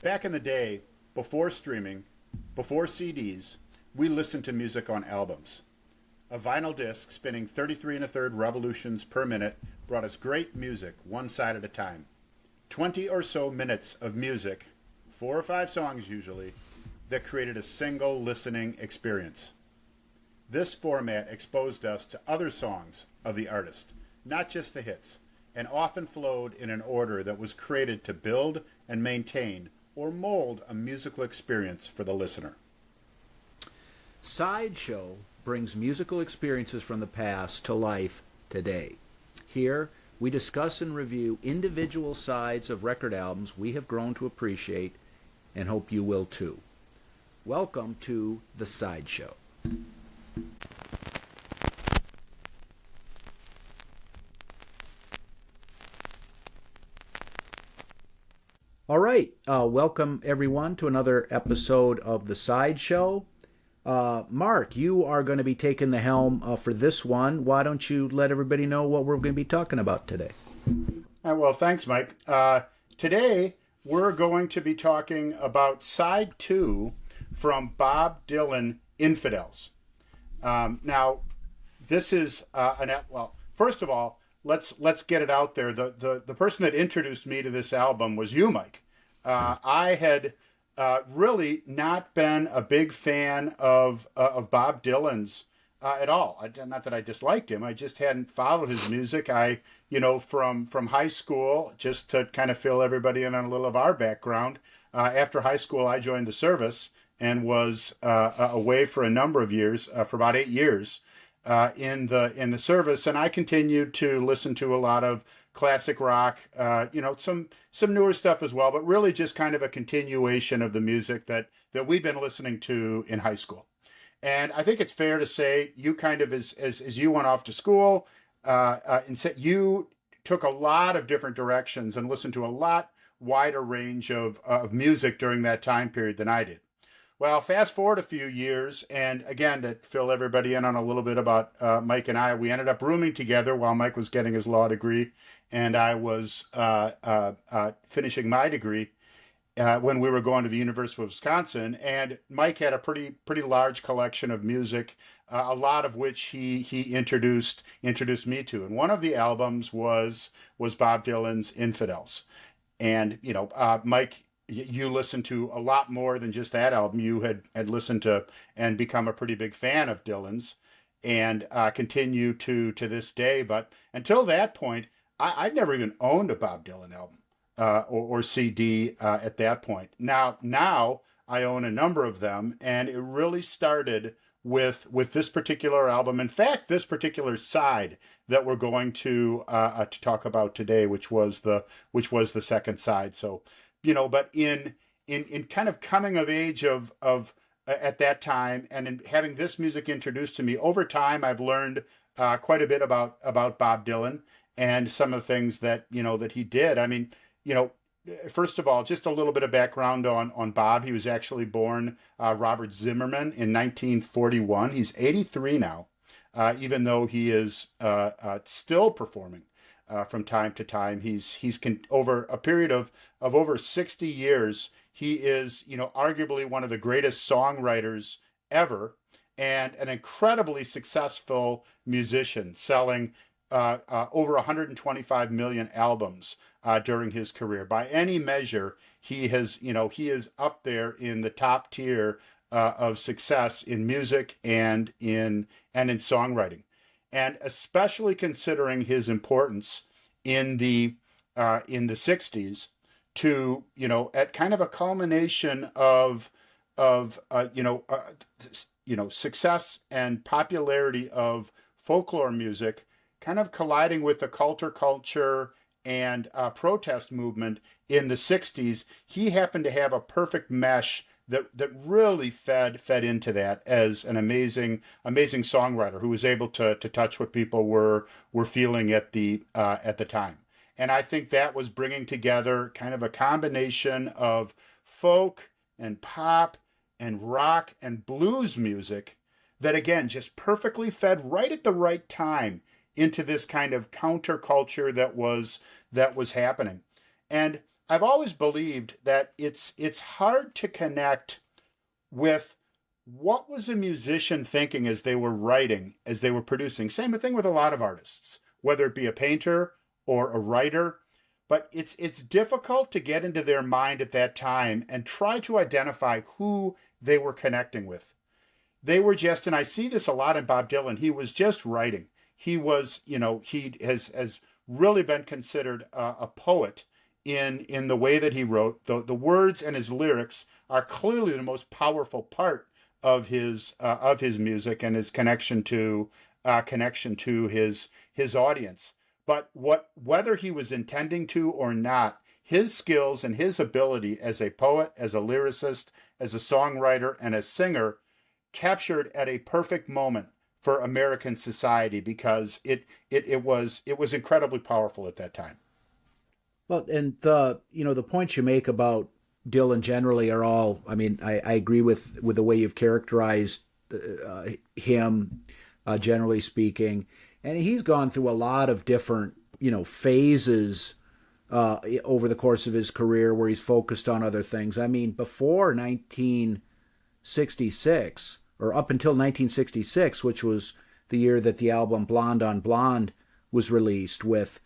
Back in the day, before streaming, before CDs, we listened to music on albums. A vinyl disc spinning 33 and a third revolutions per minute brought us great music one side at a time. 20 or so minutes of music, 4 or 5 songs usually, that created a single listening experience. This format exposed us to other songs of the artist, not just the hits, and often flowed in an order that was created to build and maintain or mold a musical experience for the listener. Sideshow brings musical experiences from the past to life today. Here, we discuss and review individual sides of record albums we have grown to appreciate and hope you will too. Welcome to The Sideshow. All right, welcome everyone to another episode of The Sideshow. Mark, you are going to be taking the helm for this one. Why don't you let everybody know what we're going to be talking about today? Well, thanks, Mike. Today, we're going to be talking about Side 2 from Bob Dylan, Infidels. Now, this is first of all, let's get it out there. The person that introduced me to this album was you, Mike. I had really not been a big fan of Bob Dylan's at all. Not that I disliked him. I just hadn't followed his music. From high school, just to kind of fill everybody in on a little of our background. After high school, I joined the service and was away for a number of years, for about 8 years. In the service, and I continued to listen to a lot of classic rock, some newer stuff as well, but really just kind of a continuation of the music that we've been listening to in high school. And I think it's fair to say you kind of, as you went off to school, you took a lot of different directions and listened to a lot wider range of music during that time period than I did. Well, fast forward a few years, and again, to fill everybody in on a little bit about Mike and I, we ended up rooming together while Mike was getting his law degree, and I was finishing my degree when we were going to the University of Wisconsin. And Mike had a pretty large collection of music, a lot of which he introduced me to. And one of the albums was Bob Dylan's Infidels. And Mike, you listened to a lot more than just that album. You had listened to and become a pretty big fan of Dylan's, and continue to this day. But until that point, I'd never even owned a Bob Dylan album or CD at that point. Now I own a number of them, and it really started with this particular album. In fact, this particular side that we're going to talk about today, which was the second side. So. But in kind of coming of age of at that time, and in having this music introduced to me over time, I've learned quite a bit about Bob Dylan and some of the things that he did. I mean, first of all, just a little bit of background on Bob. He was actually born Robert Zimmerman in 1941. He's 83 now, even though he is still performing. From time to time, over a period of over 60 years, he is, arguably one of the greatest songwriters ever, and an incredibly successful musician, selling over 125 million albums during his career. By any measure, he is up there in the top tier of success in music and in songwriting. And especially considering his importance in the 60s to, at kind of a culmination of success and popularity of folklore music, kind of colliding with the counterculture and protest movement in the 60s. He happened to have a perfect mesh that really fed into that as an amazing songwriter who was able to touch what people were feeling at the time. And I think that was bringing together kind of a combination of folk and pop and rock and blues music that, again, just perfectly fed right at the right time into this kind of counterculture that was happening. And I've always believed that it's hard to connect with what was a musician thinking as they were writing, as they were producing. Same thing with a lot of artists, whether it be a painter or a writer. But it's difficult to get into their mind at that time and try to identify who they were connecting with. They were just, and I see this a lot in Bob Dylan, he was just writing. He was, he has really been considered a poet in the way that he wrote. The words and his lyrics are clearly the most powerful part of his music and his connection to his audience. But whether he was intending to or not, his skills and his ability as a poet, as a lyricist, as a songwriter, and a singer captured at a perfect moment for American society, because it was incredibly powerful at that time. Well, and the points you make about Dylan generally are all. I mean, I agree with the way you've characterized him, generally speaking, and he's gone through a lot of different phases over the course of his career where he's focused on other things. I mean, before 1966, or up until 1966, which was the year that the album Blonde on Blonde was released, with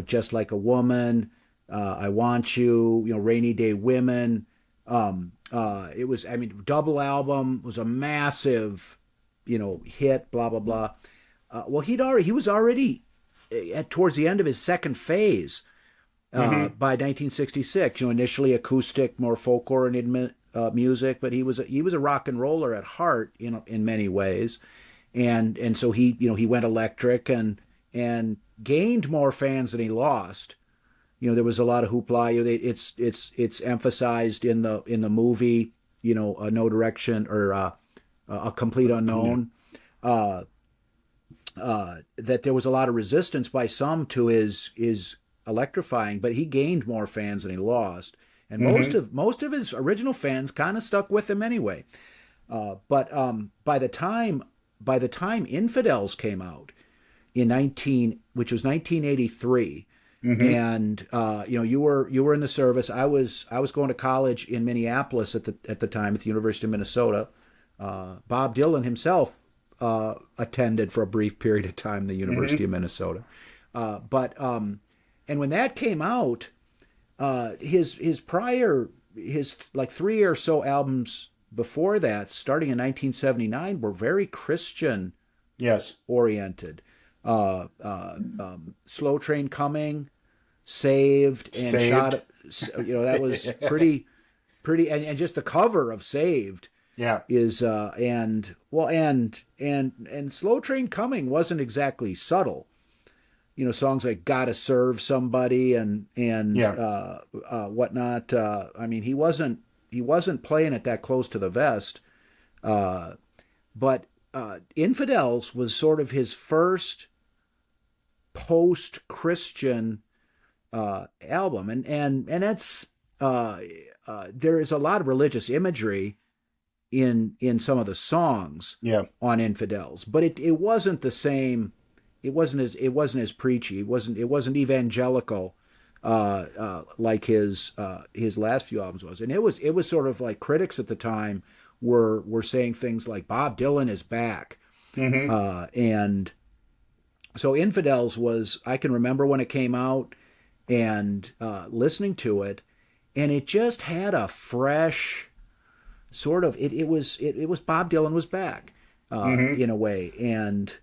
Just Like a Woman, I Want You, Rainy Day Women. It was, I mean, double album was a massive, hit. Blah blah blah. Well, he was already towards the end of his second phase by 1966. Initially acoustic, more folk oriented music, but he was a rock and roller at heart in many ways, and so he went electric and gained more fans than he lost. There was a lot of hoopla. It's emphasized in the movie, No Direction, or A Complete Unknown, that there was a lot of resistance by some to his electrifying, but he gained more fans than he lost, and most of his original fans kind of stuck with him anyway. But by the time Infidels came out which was 1983. And you were in the service. I was going to college in Minneapolis at the time, at the University of Minnesota. Bob Dylan himself attended for a brief period of time the University of Minnesota. And when that came out, his like 3 or so albums before that, starting in 1979, were very Christian oriented. Slow Train Coming, Saved, and Shot. That was pretty, and just the cover of Saved. Is and Slow Train Coming wasn't exactly subtle. Songs like Gotta Serve Somebody and whatnot. I mean, he wasn't playing it that close to the vest. But Infidels was sort of his first post-Christian album, and that's there is a lot of religious imagery in some of the songs on Infidels, but it wasn't the same. It wasn't as preachy. It wasn't evangelical like his last few albums was, and it was sort of like critics at the time were saying things like Bob Dylan is back, and so Infidels was, I can remember when it came out and listening to it, and it just had a fresh sort of it was Bob Dylan was back in a way, and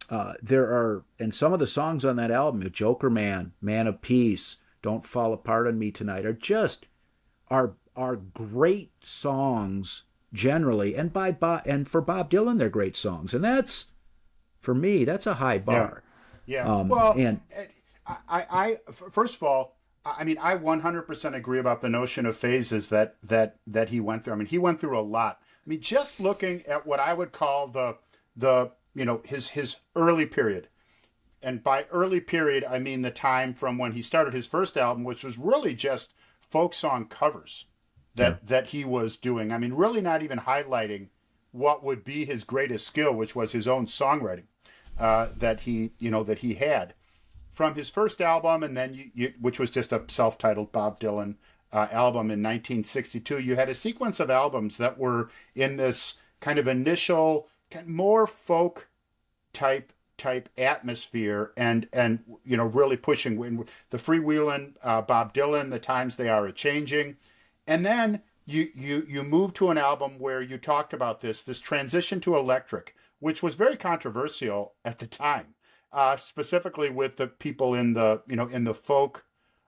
and some of the songs on that album, Joker Man, Man of Peace, Don't Fall Apart on Me Tonight, are great songs generally, and for Bob Dylan, they're great songs, and that's, for me, that's a high bar. Well, and I first of all, I mean, I 100% agree about the notion of phases that he went through. I mean, he went through a lot. I mean, just looking at what I would call the his early period, and by early period I mean the time from when he started his first album, which was really just folk song covers that he was doing. I mean, really not even highlighting what would be his greatest skill, which was his own songwriting that he had. from his first album, and then which was just a self-titled Bob Dylan album in 1962, you had a sequence of albums that were in this kind of initial, more folk type atmosphere, and really pushing the freewheeling Bob Dylan, the times they are a changing, and then you moved to an album where you talked about this transition to electric, which was very controversial at the time, specifically with the people in the folk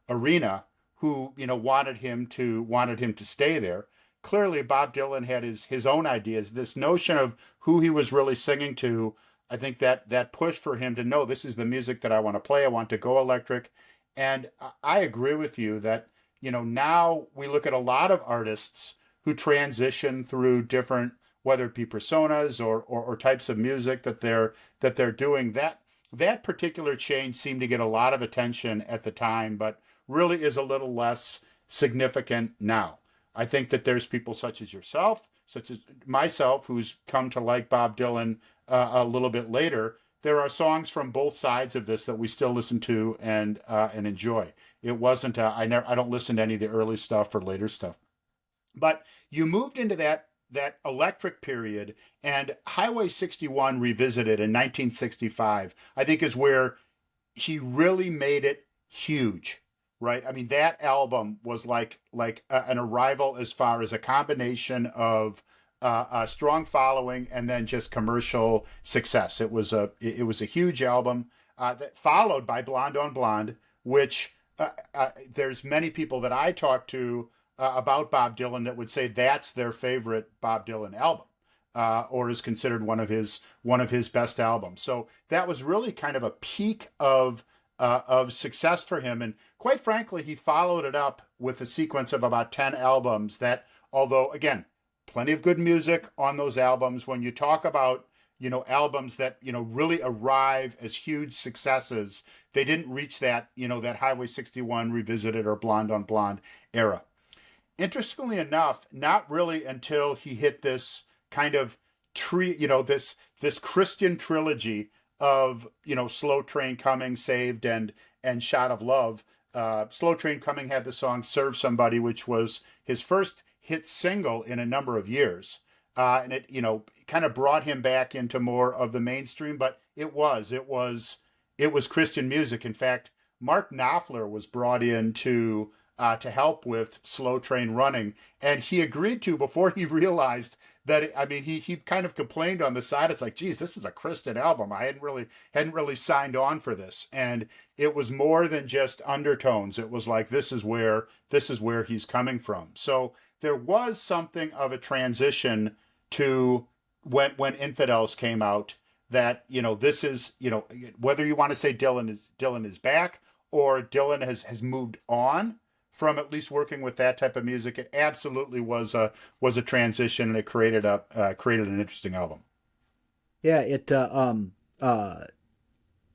arena who wanted him to stay there. Clearly, Bob Dylan had his own ideas. This notion of who he was really singing to, I think that push for him to know, this is the music that I want to play. I want to go electric. And I agree with you that, now we look at a lot of artists who transition through different, whether it be personas or types of music that they're doing. That particular change seemed to get a lot of attention at the time, but really is a little less significant now. I think that there's people such as yourself, such as myself, who's come to like Bob Dylan a little bit later. There are songs from both sides of this that we still listen to and enjoy. It wasn't I don't listen to any of the early stuff or later stuff. But you moved into that electric period, and Highway 61 Revisited in 1965, I think, is where he really made it huge. Right. I mean, that album was like an arrival as far as a combination of a strong following and then just commercial success. It was a huge album that followed by Blonde on Blonde, which there's many people that I talk to about Bob Dylan that would say that's their favorite Bob Dylan album, or is considered one of his best albums. So that was really kind of a peak of success for him. And quite frankly, he followed it up with a sequence of about 10 albums that, although, again, plenty of good music on those albums, when you talk about, albums that, really arrive as huge successes, they didn't reach that, that Highway 61 Revisited or Blonde on Blonde era. Interestingly enough, not really until he hit this kind of this Christian trilogy of Slow Train Coming, Saved, and Shot of Love. Slow Train Coming had the song Serve Somebody, which was his first hit single in a number of years, and it kind of brought him back into more of the mainstream. But it was Christian music. In fact, Mark Knopfler was brought in to help with Slow Train Running, and he agreed to, before he realized that he kind of complained on the side. It's like, geez, this is a Christian album. I hadn't really signed on for this, and it was more than just undertones. It was like, this is where he's coming from. So there was something of a transition to when Infidels came out. That this is whether you want to say Dylan is back or Dylan has moved on from at least working with that type of music. It absolutely was a transition, and it created an interesting album. Yeah,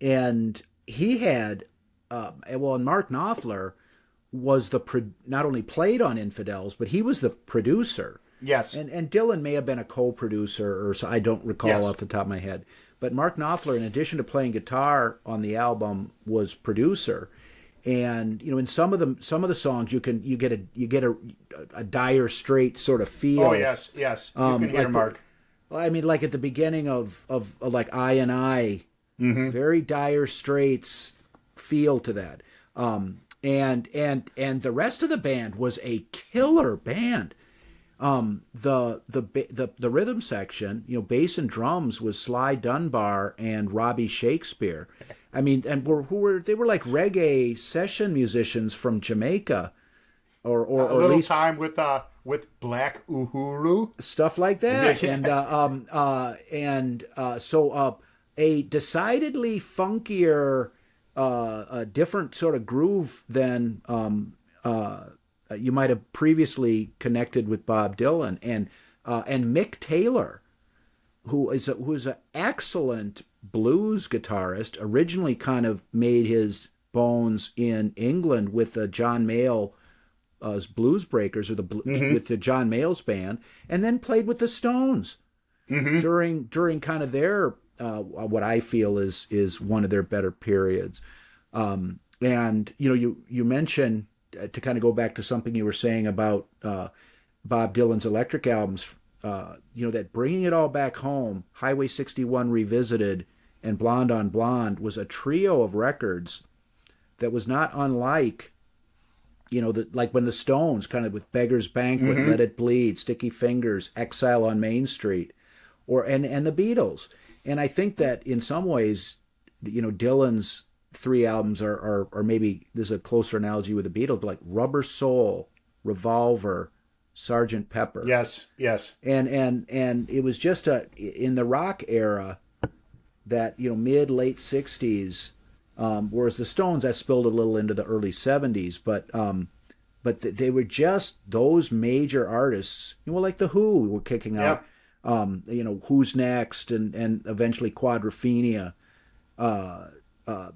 and he had and Mark Knopfler was not only played on Infidels, but he was the producer. Yes. And Dylan may have been a co-producer, or so, I don't recall Yes. off the top of my head. But Mark Knopfler, in addition to playing guitar on the album, was producer. And in some of the songs you get a Dire Straits sort of feel. Oh yes, you can hear Mark. Like at the beginning of like I and I, very Dire Straits feel to that. And the rest of the band was a killer band. The rhythm section, bass and drums, was Sly Dunbar and Robbie Shakespeare. And they were like reggae session musicians from Jamaica, or a at little least time with Black Uhuru, stuff like that. Yeah. So a decidedly funkier, a different sort of groove than you might have previously connected with Bob Dylan, and Mick Taylor, who is an excellent blues guitarist, originally kind of made his bones in England with the John Mayall's Blues Breakers, or with the John Mayall's band, and then played with the Stones during kind of their what I feel is one of their better periods. And you mentioned, to kind of go back to something you were saying about Bob Dylan's electric albums, that bringing it all back home, Highway 61 Revisited, and Blonde on Blonde was a trio of records that was not unlike, like when the Stones, kind of with Beggar's Banquet, Mm-hmm. Let It Bleed, Sticky Fingers, Exile on Main Street, and the Beatles. And I think that in some ways, Dylan's three albums are maybe, there's a closer analogy with the Beatles, but like Rubber Soul, Revolver, Sergeant Pepper. Yes, yes. And it was just in the rock era, that mid late 60s, whereas the Stones, that spilled a little into the early 70s, but they were just those major artists, like the Who were kicking Yeah. out, Who's Next, and eventually Quadrophenia. uh, uh,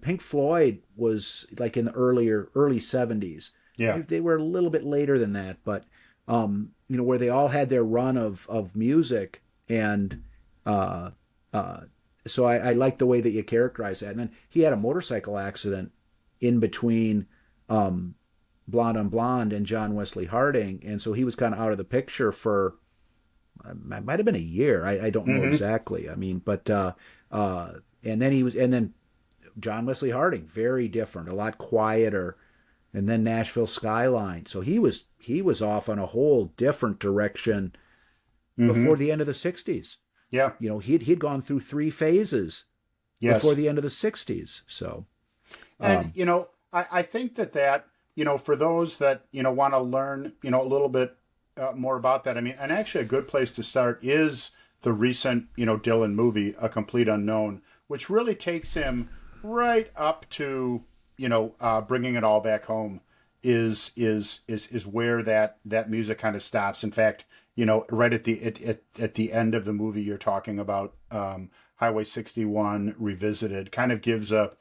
Pink Floyd was like in the early 70s. Yeah. They were a little bit later than that, but where they all had their run of music. And uh, uh, so I like the way that you characterize that. And then he had a motorcycle accident in between Blonde on Blonde and John Wesley Harding, and so he was kind of out of the picture for, it might have been a year. I don't know Mm-hmm. exactly. I mean, but and then John Wesley Harding, very different, a lot quieter, and then Nashville Skyline. So he was off on a whole different direction Mm-hmm. before the end of the '60s. Yeah. He'd gone through three phases Yes. before the end of the '60s. So And, I think that, for those that, want to learn, a little bit more about that, I mean, and actually a good place to start is the recent, Dylan movie, A Complete Unknown, which really takes him right up to, bringing it all back home is where that music kind of stops. In fact, right at the end of the movie you're talking about, Highway 61 Revisited kind of gives a,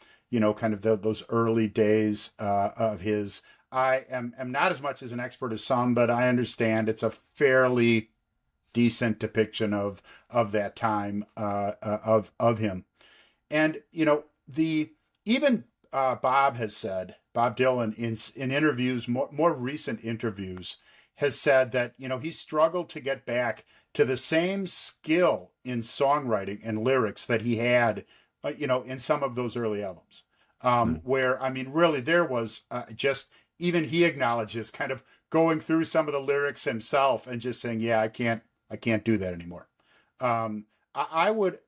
kind of those early days of his. I am not as much as an expert as some, but I understand it's a fairly decent depiction of that time, of him. And the even Bob Dylan in interviews, more recent interviews, has said that he struggled to get back to the same skill in songwriting and lyrics that he had, in some of those early albums, where, I mean, really there was, just, even he acknowledges kind of going through some of the lyrics himself and just saying, yeah, I can't do that anymore. Um, I would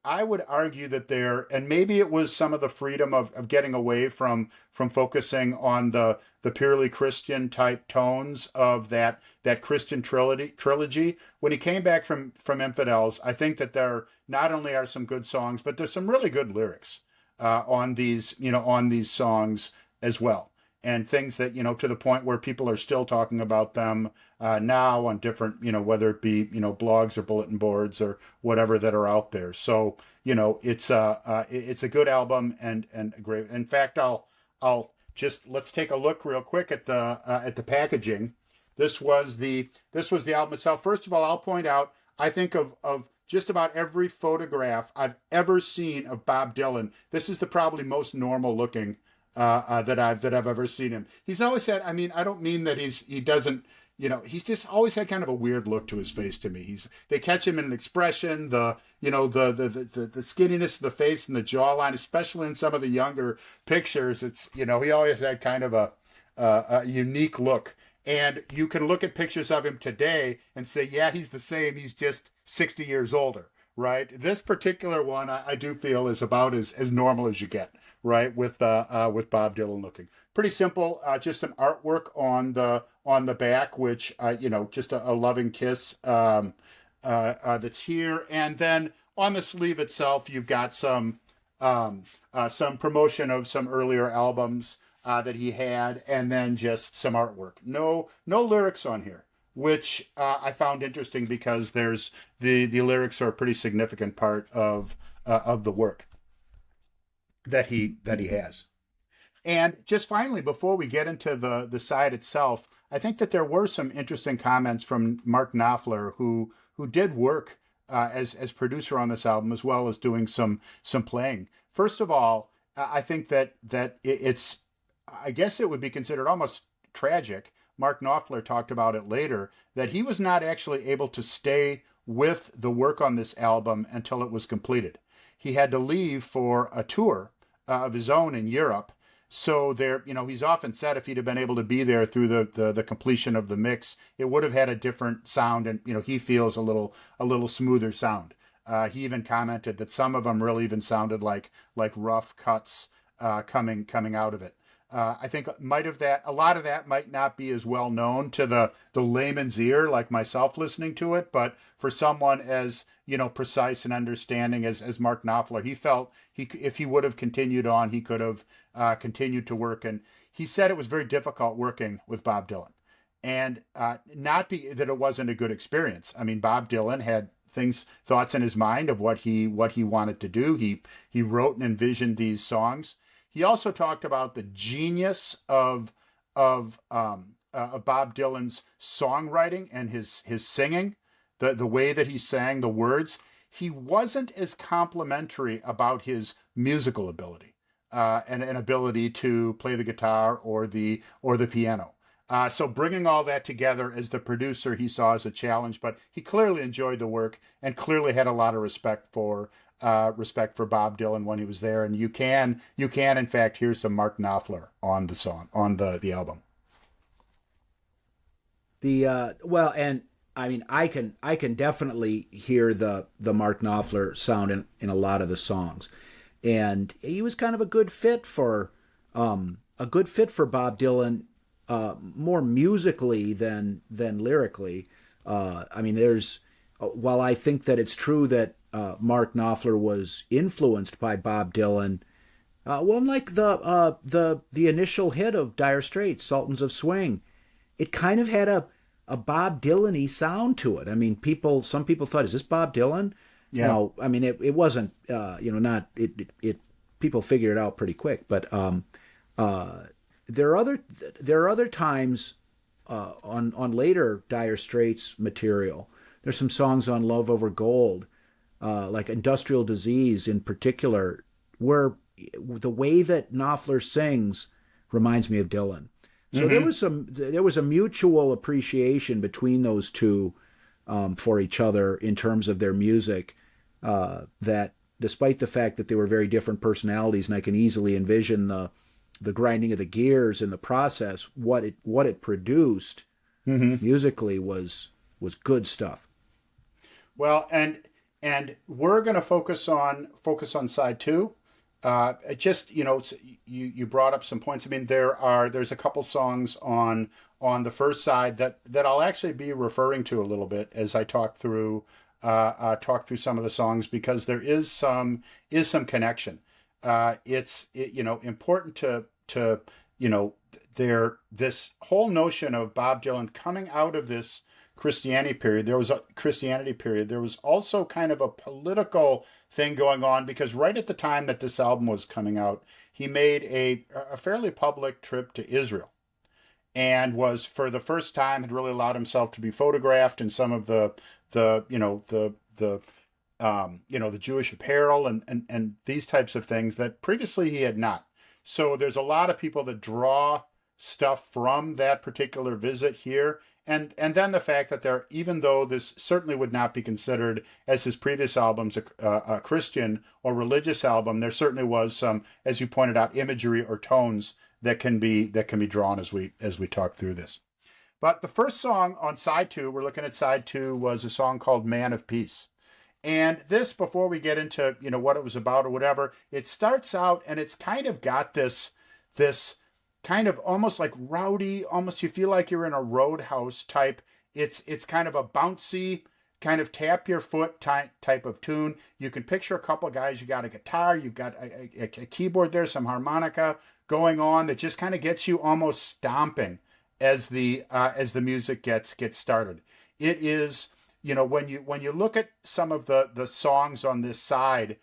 argue that there, and maybe it was some of the freedom of getting away from focusing on the purely Christian type tones of that Christian trilogy. When he came back from Infidels, I think that there not only are some good songs, but there's some really good lyrics on these songs as well. And things that, to the point where people are still talking about them now on different, whether it be, blogs or bulletin boards or whatever that are out there. So, it's a good album and great. In fact, I'll just, let's take a look real quick at the packaging. This was the album itself. First of all, I'll point out, I think of just about every photograph I've ever seen of Bob Dylan, this is the probably most normal looking that I've ever seen him. He's always had, I mean, I don't mean that he doesn't, he's just always had kind of a weird look to his face to me. They catch him in an expression, the skinniness of the face and the jawline, especially in some of the younger pictures. It's, he always had kind of a unique look. And you can look at pictures of him today and say, yeah, he's the same. He's just 60 years older, right? This particular one, I do feel, is about as normal as you get, right? With Bob Dylan looking pretty simple. Just some artwork on the back, which just a loving kiss that's here, and then on the sleeve itself, you've got some promotion of some earlier albums that he had, and then just some artwork. No lyrics on here, which I found interesting because there's the lyrics are a pretty significant part of the work that he has. And just finally, before we get into the side itself, I think that there were some interesting comments from Mark Knopfler, who did work as producer on this album, as well as doing some playing. First of all, I think that it's, I guess it would be considered almost tragic. Mark Knopfler talked about it later, that he was not actually able to stay with the work on this album until it was completed. He had to leave for a tour of his own in Europe. So there, he's often said if he'd have been able to be there through the completion of the mix, it would have had a different sound, and he feels a little smoother sound. He even commented that some of them really even sounded like rough cuts coming out of it. I think a lot of that might not be as well known to the layman's ear, like myself listening to it, but for someone as precise and understanding as Mark Knopfler, he felt if he would have continued on, he could have continued to work. And he said it was very difficult working with Bob Dylan, and not that it wasn't a good experience. I mean, Bob Dylan had thoughts in his mind of what he wanted to do. He wrote and envisioned these songs. He also talked about the genius of Bob Dylan's songwriting and his singing, the way that he sang the words. He wasn't as complimentary about his musical ability and an ability to play the guitar or the piano. So bringing all that together as the producer, he saw as a challenge, but he clearly enjoyed the work and clearly had a lot of respect for Bob Dylan when he was there. And you can in fact hear some Mark Knopfler on the song, on the album. Well, and I mean, I can definitely hear the Mark Knopfler sound in a lot of the songs, and he was kind of a good fit for Bob Dylan, more musically than lyrically. I mean, while I think that it's true that Mark Knopfler was influenced by Bob Dylan, well, like the initial hit of Dire Straits, Sultans of Swing, it kind of had a Bob Dylan-y sound to it. I mean, some people thought, is this Bob Dylan? Yeah. No, I mean, it wasn't, not, it people figured it out pretty quick, but there are other times on later Dire Straits material. There's some songs on Love Over Gold, like Industrial Disease in particular, where the way that Knopfler sings reminds me of Dylan. So there was a mutual appreciation between those two for each other in terms of their music, that despite the fact that they were very different personalities, and I can easily envision the grinding of the gears in the process, what it produced musically was good stuff. Well, and we're going to focus on side two. Just you brought up some points. I mean, there's a couple songs on the first side that I'll actually be referring to a little bit as I talk through some of the songs, because there is some connection. It's important to this whole notion of Bob Dylan coming out of this Christianity period. There was also kind of a political thing going on, because right at the time that this album was coming out, he made a fairly public trip to Israel, and was, for the first time, had really allowed himself to be photographed in some of the Jewish apparel and these types of things that previously he had not. So there's a lot of people that draw stuff from that particular visit here. And then the fact that even though this certainly would not be considered, as his previous albums, a Christian or religious album, there certainly was some, as you pointed out, imagery or tones that can be drawn as we talk through this. But the first song on side two, we're looking at side two, was a song called "Man of Peace." And this, before we get into what it was about or whatever, it starts out and it's kind of got this kind of almost like rowdy, almost you feel like you're in a roadhouse type. It's kind of a bouncy, kind of tap your foot type of tune. You can picture a couple of guys. You got a guitar, you've got a keyboard there, some harmonica going on that just kind of gets you almost stomping as the music gets started. It is, when you look at some of the songs on this side,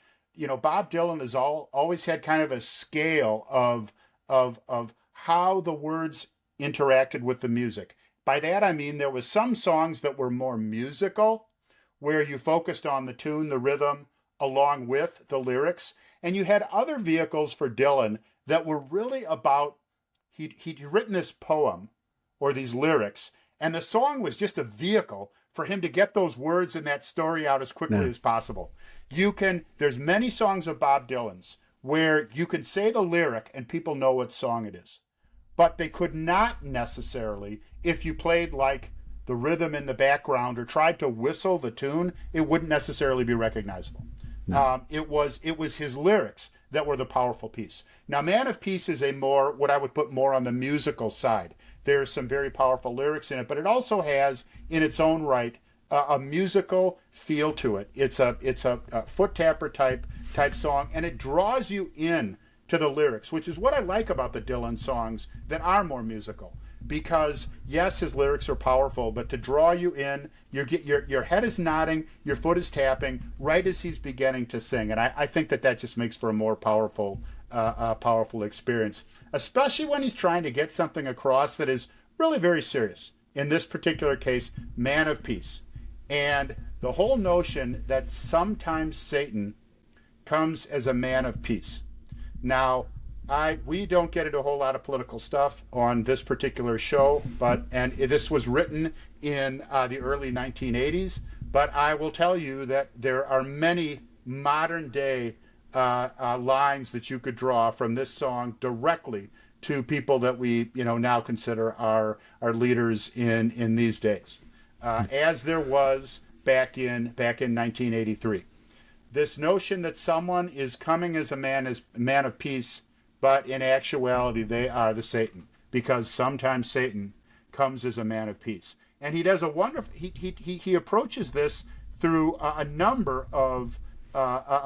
Bob Dylan has always had kind of a scale of how the words interacted with the music. By that I mean there was some songs that were more musical, where you focused on the tune, the rhythm along with the lyrics. And you had other vehicles for Dylan that were really about, he'd written this poem or these lyrics, and the song was just a vehicle for him to get those words and that story out as quickly as possible. There's many songs of Bob Dylan's where you can say the lyric and people know what song it is. But they could not necessarily, if you played like the rhythm in the background or tried to whistle the tune, it wouldn't necessarily be recognizable. No. It was his lyrics that were the powerful piece. Now, Man of Peace is what I would put more on the musical side. There's some very powerful lyrics in it, but it also has, in its own right, a musical feel to it. It's a foot tapper type song, and it draws you in to the lyrics, which is what I like about the Dylan songs that are more musical. Because yes, his lyrics are powerful, but to draw you in, your head is nodding, your foot is tapping right as he's beginning to sing, and I think that just makes for a more powerful experience, especially when he's trying to get something across that is really very serious. In this particular case, Man of Peace, and the whole notion that sometimes Satan comes as a man of peace. Now, we don't get into a whole lot of political stuff on this particular show, and this was written in the early 1980s, but I will tell you that there are many modern day lines that you could draw from this song directly to people that we now consider our leaders in these days, as there was back in 1983. This notion that someone is coming as a man of peace, but in actuality they are the Satan, because sometimes Satan comes as a man of peace. And he does a wonderful. He approaches this through a number of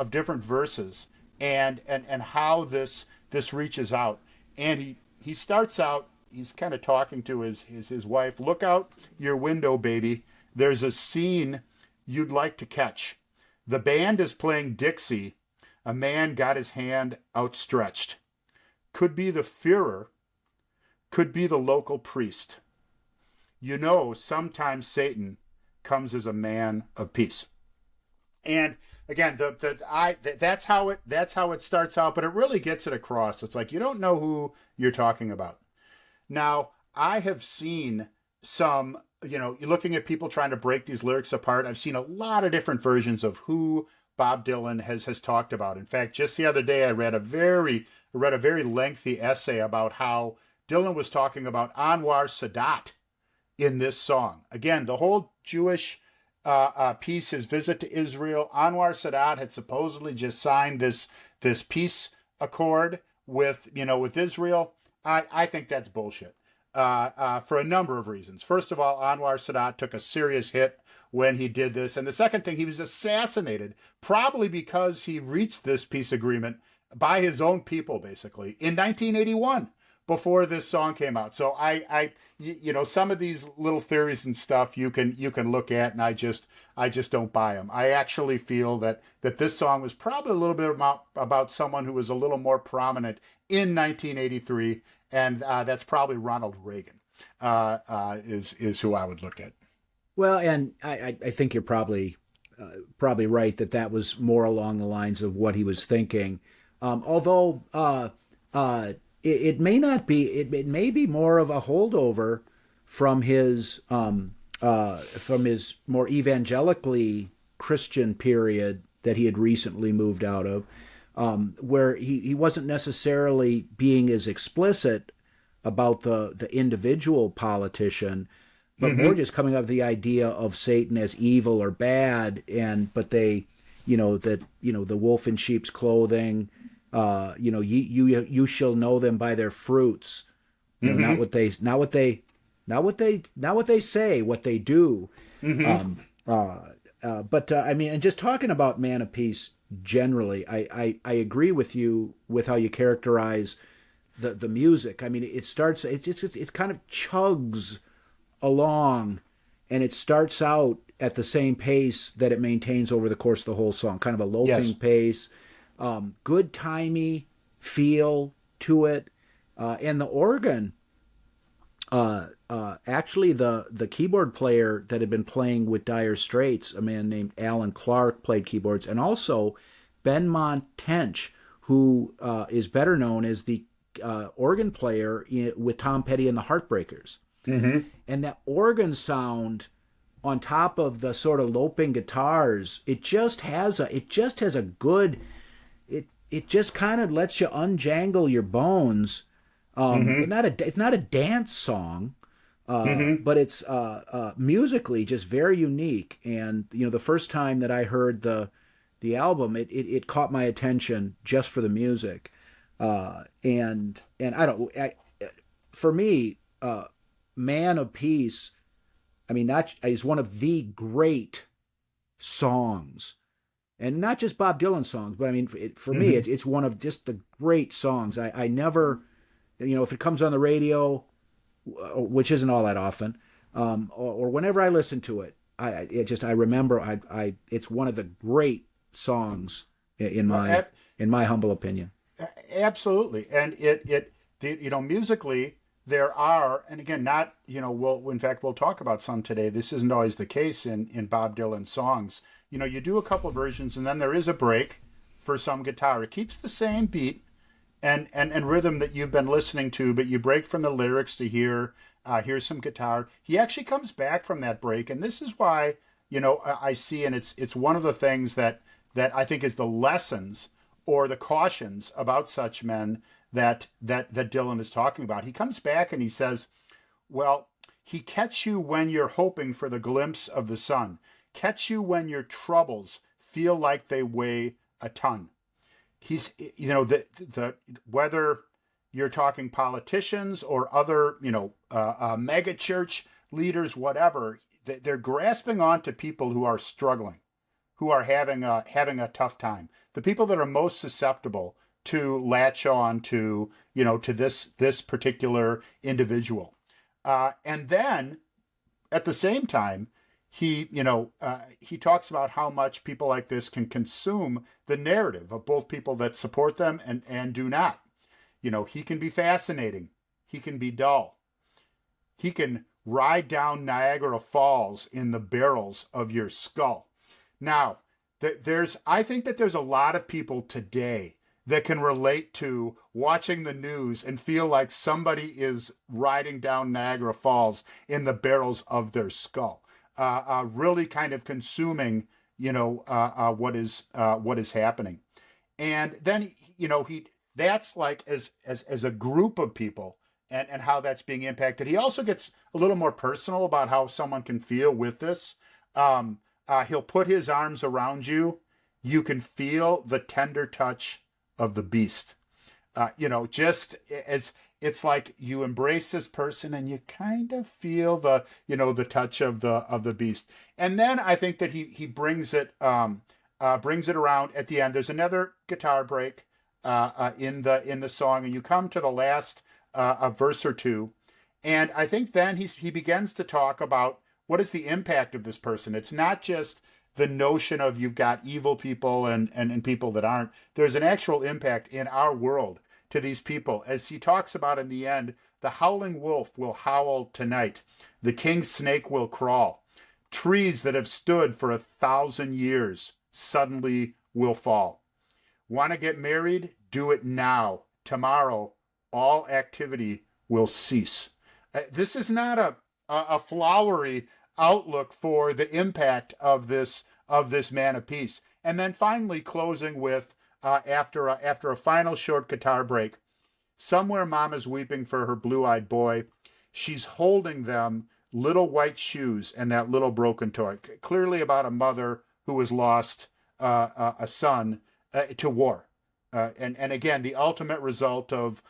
different verses, and how this reaches out. And he starts out. He's kind of talking to his wife. Look out your window, baby. There's a scene you'd like to catch. The band is playing Dixie. A man got his hand outstretched. Could be the Führer, could be the local priest. Sometimes Satan comes as a man of peace. And again, that's how it starts out, but it really gets it across. It's like you don't know who you're talking about. Now, I have seen some, you're looking at people trying to break these lyrics apart. I've seen a lot of different versions of who Bob Dylan has talked about. In fact, just the other day, I read a very lengthy essay about how Dylan was talking about Anwar Sadat in this song. Again, the whole Jewish piece, his visit to Israel. Anwar Sadat had supposedly just signed this peace accord with Israel. I think that's bullshit for a number of reasons. First of all, Anwar Sadat took a serious hit when he did this. And the second thing, he was assassinated, probably because he reached this peace agreement by his own people, basically, in 1981, before this song came out. So I some of these little theories and stuff you can look at, and I just don't buy them. I actually feel that this song was probably a little bit about someone who was a little more prominent in 1983, and that's probably Ronald Reagan is who I would look at. Well, and I think you're probably right that was more along the lines of what he was thinking. Although it may not be, it may be more of a holdover from his more evangelically Christian period that he had recently moved out of, where he wasn't necessarily being as explicit about the individual politician, but more just coming up with the idea of Satan as evil or bad, but they, the wolf in sheep's clothing, you shall know them by their fruits, not what they say, what they do. But I mean, and just talking about Man of Peace generally, I agree with you with how you characterize the music. I mean, it kind of chugs along, and it starts out at the same pace that it maintains over the course of the whole song, kind of a loping pace, good timey feel to it, and the organ Actually, the keyboard player that had been playing with Dire Straits, a man named Alan Clark, played keyboards, and also Benmont Tench, who is better known as the organ player with Tom Petty and the Heartbreakers. Mm-hmm. And that organ sound on top of the sort of loping guitars, it just has a good, it just kind of lets you unjangle your bones. Mm-hmm. It's not a dance song, Mm-hmm. but it's musically just very unique. And the first time that I heard the album, it caught my attention just for the music. And I don't, for me, Man of Peace, I mean, that is one of the great songs, and not just Bob Dylan songs, but I mean, for me, Mm-hmm. it's one of just the great songs. I never, if it comes on the radio, which isn't all that often, or whenever I listen to it, I remember it's one of the great songs in Well, my humble opinion. absolutely, and musically there are, and again, not we'll in fact we'll talk about some today. This isn't always the case in Bob Dylan songs. You do a couple versions, and then there is a break for some guitar. It keeps the same beat and rhythm that you've been listening to, but you break from the lyrics to hear some guitar. He actually comes back from that break, and this is why I see, and it's one of the things that I think is the lessons or the cautions about such men that Dylan is talking about. He comes back and he says, well, he catch you when you're hoping for the glimpse of the sun, catch you when your troubles feel like they weigh a ton. He's, the whether you're talking politicians or other, mega church leaders, whatever, they're grasping on to people who are struggling, who are having a tough time. The people that are most susceptible to latch on to to this particular individual, and then at the same time he talks about how much people like this can consume the narrative of both people that support them and do not. He can be fascinating, he can be dull, he can ride down Niagara Falls in the barrels of your skull. Now, I think that there's a lot of people today that can relate to watching the news and feel like somebody is riding down Niagara Falls in the barrels of their skull, really kind of consuming, what is happening. And then, he that's like as a group of people and how that's being impacted. He also gets a little more personal about how someone can feel with this. He'll put his arms around you. You can feel the tender touch of the beast. Just as it's like you embrace this person and you kind of feel the touch of the beast. And then I think that he brings it around at the end. There's another guitar break in the song, and you come to the last a verse or two, and I think then he begins to talk about what is the impact of this person. It's not just the notion of you've got evil people and people that aren't. There's an actual impact in our world to these people. As he talks about in the end, the howling wolf will howl tonight. The king snake will crawl. Trees that have stood for 1,000 years suddenly will fall. Want to get married? Do it now. Tomorrow, all activity will cease. This is not a flowery outlook for the impact of this man of peace. And then finally closing with after a final short guitar break, somewhere mama's weeping for her blue-eyed boy. She's holding them little white shoes and that little broken toy. Clearly about a mother who has lost a son to war. And again, the ultimate result of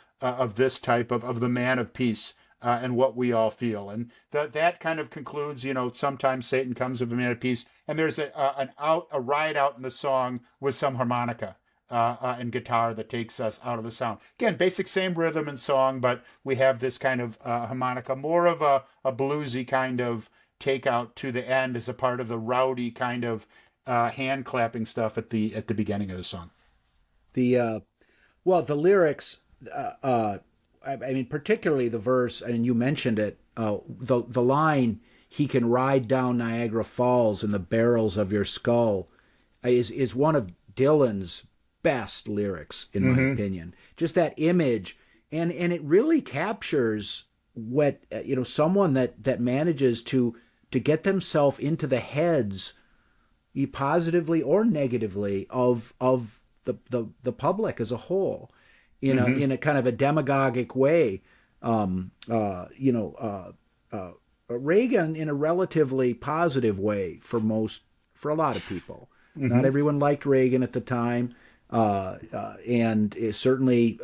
this type of the man of peace and what we all feel. And that kind of concludes, sometimes Satan comes of a man of peace. And there's a ride out in the song with some harmonica and guitar that takes us out of the sound. Again, basic same rhythm and song, but we have this kind of harmonica, more of a bluesy kind of take out to the end as a part of the rowdy kind of hand clapping stuff at the beginning of the song. The well, the lyrics I mean, particularly the verse, and you mentioned it, the line, "He can ride down Niagara Falls in the barrels of your skull," is one of Dylan's best lyrics, in my Mm-hmm. opinion. Just that image, and it really captures what someone that manages to get themselves into the heads, positively or negatively, of the public as a whole, Mm-hmm. in a kind of a demagogic way. Um, uh, you know, Reagan in a relatively positive way for a lot of people. Not Mm-hmm. everyone liked Reagan at the time, and certainly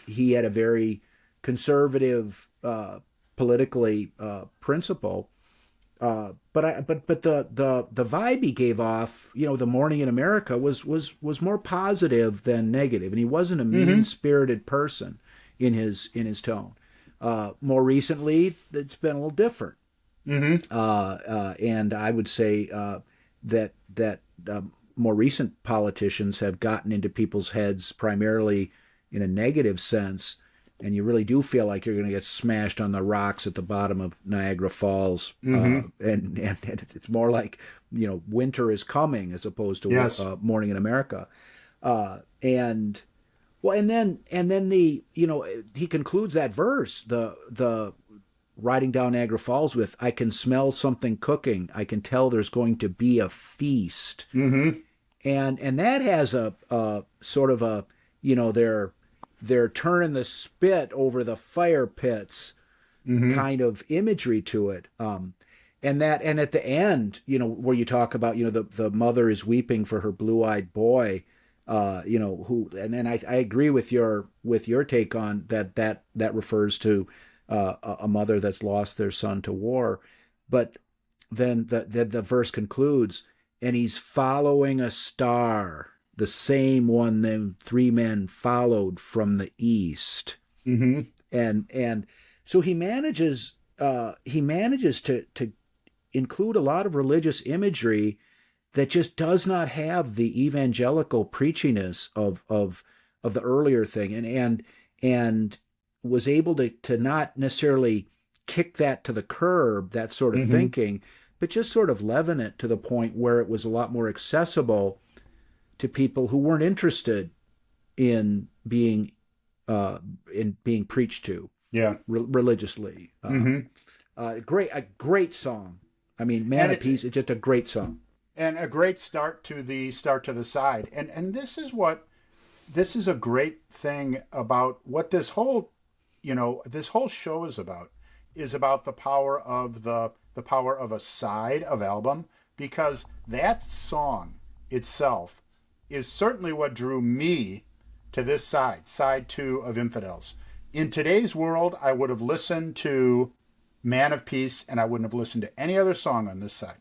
he had a very conservative, politically, principle. But the vibe he gave off, the morning in America was more positive than negative, and he wasn't a mean Mm-hmm. spirited person in his tone. More recently, it's been a little different, Mm-hmm. and I would say that more recent politicians have gotten into people's heads primarily in a negative sense, and you really do feel like you're going to get smashed on the rocks at the bottom of Niagara Falls, Mm-hmm. and it's more like winter is coming as opposed to Yes. morning in America, and well, and then he concludes that verse, the riding down Niagara Falls, with, "I can smell something cooking. I can tell there's going to be a feast." Mm-hmm. And that has a sort of a, they're turning the spit over the fire pits Mm-hmm. kind of imagery to it. And at the end, where you talk about, the mother is weeping for her blue-eyed boy, who, and then I agree with your take on that refers to a mother that's lost their son to war. But then the verse concludes, "And he's following a star, the same one them three men followed from the east." Mm-hmm. And so he manages to include a lot of religious imagery that just does not have the evangelical preachiness of the earlier thing, and was able to not necessarily kick that to the curb, that sort of Mm-hmm. thinking, but just sort of leaven it to the point where it was a lot more accessible to people who weren't interested in being preached to Yeah. religiously. Mm-hmm. A great song. I mean, Man And of Peace. It's just a great song. a great start to the side. And this is a great thing about what this whole show is about the power of a side of album, because that song itself is certainly what drew me to this side two of Infidels. In today's world, I would have listened to Man of Peace, and I wouldn't have listened to any other song on this side.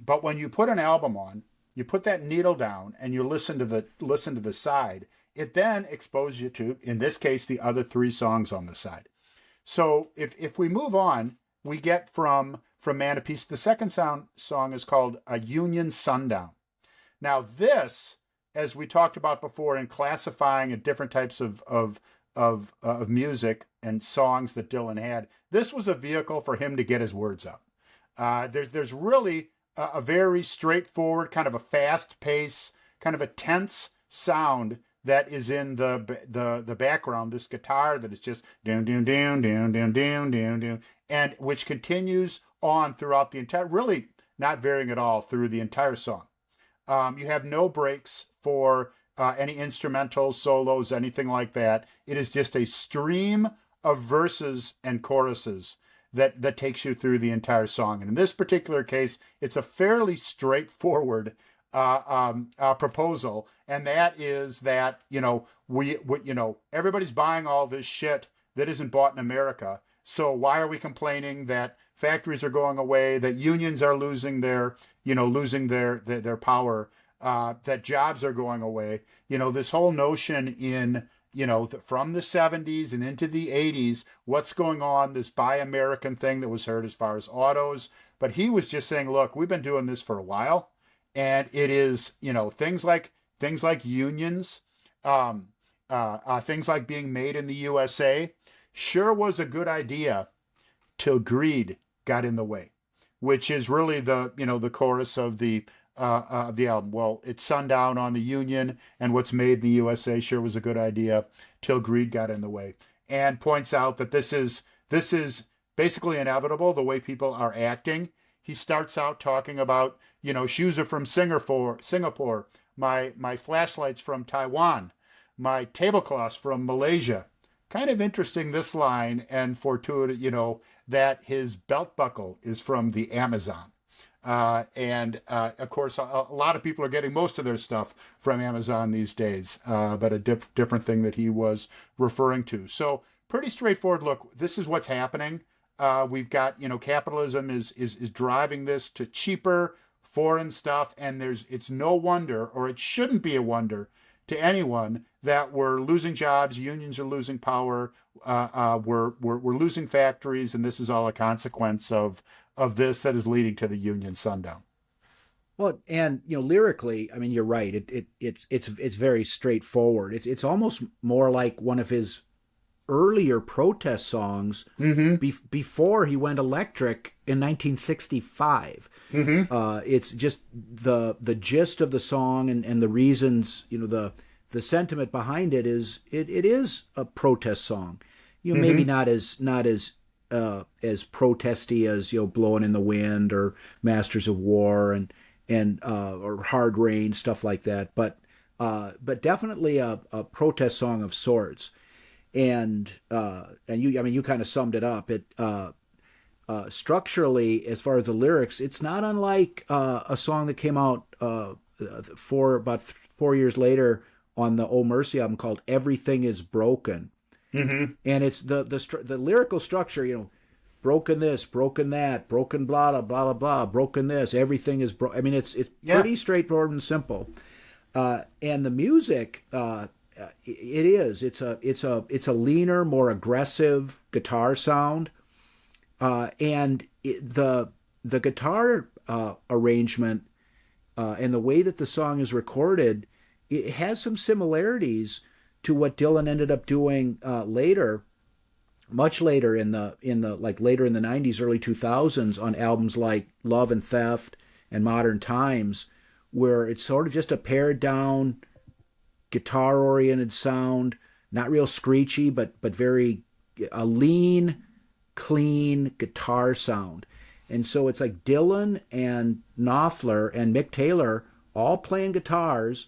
But when you put an album on, you put that needle down and you listen to the side. It then exposes you to, in this case, the other three songs on the side. So if we move on, we get from Man of Peace. The second song is called A Union Sundown. Now this, as we talked about before in classifying different types of music and songs that Dylan had, this was a vehicle for him to get his words out. There's really a very straightforward, kind of a fast pace, kind of a tense sound that is in the background. This guitar that is just down down down down down down down down, and which continues on throughout the entire, really not varying at all through the entire song. You have no breaks for any instrumentals, solos, anything like that. It is just a stream of verses and choruses that takes you through the entire song. And in this particular case, it's a fairly straightforward proposal, and that is that we everybody's buying all this shit that isn't bought in America. So why are we complaining that factories are going away, that unions are losing their power, that jobs are going away? This whole notion in from the 70s and into the 80s, what's going on, this buy American thing that was heard as far as autos. But he was just saying, look, we've been doing this for a while, and it is, things like unions, things like being made in the USA. sure was a good idea till greed got in the way, which is really the chorus of the album. Well, it's sundown on the Union and what's made in the USA sure was a good idea till greed got in the way, and points out that this is basically inevitable the way people are acting. He starts out talking about, shoes are from Singapore, my flashlights from Taiwan, my tablecloths from Malaysia. Kind of interesting, this line, and fortuitous, that his belt buckle is from the Amazon. And of course, a lot of people are getting most of their stuff from Amazon these days, but a different thing that he was referring to. So pretty straightforward. Look, this is what's happening. We've got, capitalism is driving this to cheaper foreign stuff, and it's no wonder, or it shouldn't be a wonder to anyone, that we're losing jobs, unions are losing power, we're losing factories, and this is all a consequence of this that is leading to the union sundown. Well, and lyrically, I mean, you're right. It's very straightforward. It's almost more like one of his earlier protest songs before he went electric in 1965. It's just the gist of the song and the reasons, the sentiment behind it is it is a protest song. Maybe not as protesty as Blowing in the Wind or Masters of War and or Hard Rain, stuff like that, but definitely a protest song of sorts. And you kind of summed it up. It structurally, as far as the lyrics, it's not unlike a song that came out about 4 years later on the Oh Mercy album called "Everything Is Broken." And it's the lyrical structure, broken this, broken that, broken blah blah blah blah blah, broken this, everything is broken. I mean, it's pretty straightforward and simple. And the music, it's a leaner, more aggressive guitar sound, and the guitar arrangement and the way that the song is recorded, it has some similarities to what Dylan ended up doing later, much later in the later in the 90s, early 2000s, on albums like Love and Theft and Modern Times, where it's sort of just a pared down, guitar oriented sound, not real screechy, but very a lean, clean guitar sound. And so it's like Dylan and Knopfler and Mick Taylor all playing guitars.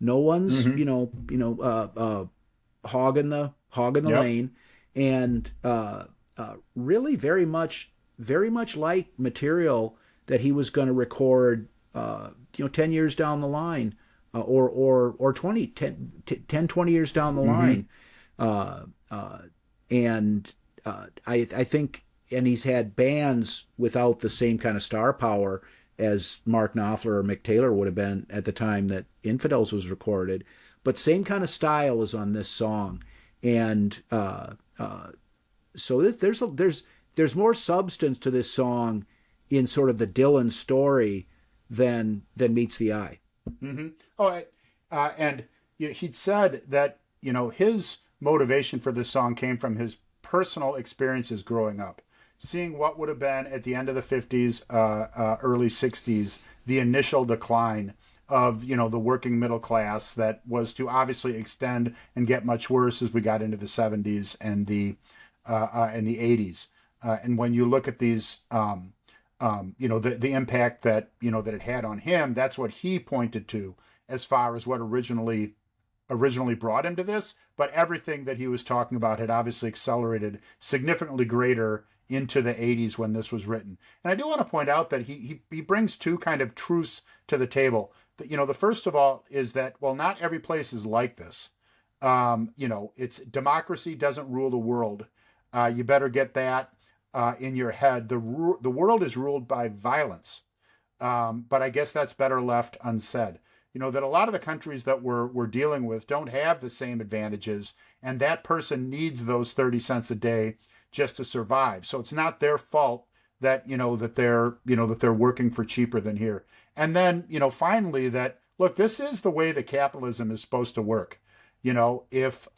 No one's hogging the lane, and really very much like material that he was going to record 10 years down the line, or 20 years down the line. I think, and he's had bands without the same kind of star power as Mark Knopfler or Mick Taylor would have been at the time that Infidels was recorded, but same kind of style is on this song. And so there's more substance to this song in sort of the Dylan story than meets the eye. Oh, and he'd said that his motivation for this song came from his personal experiences growing up, seeing what would have been at the end of the 50s, early 60s, the initial decline of the working middle class that was to obviously extend and get much worse as we got into the 70s and the 80s. And when you look at these, the impact that that it had on him, that's what he pointed to as far as what originally brought him to this. But everything that he was talking about had obviously accelerated significantly greater into the 80s when this was written. And I do want to point out that he brings two kind of truths to the table. The first of all is that, well, not every place is like this. It's democracy doesn't rule the world. You better get that in your head. The world is ruled by violence. But I guess that's better left unsaid. That a lot of the countries that we're dealing with don't have the same advantages, and that person needs those 30 cents a day just to survive. So it's not their fault that they're working for cheaper than here. And then finally, that look, this is the way that capitalism is supposed to work. If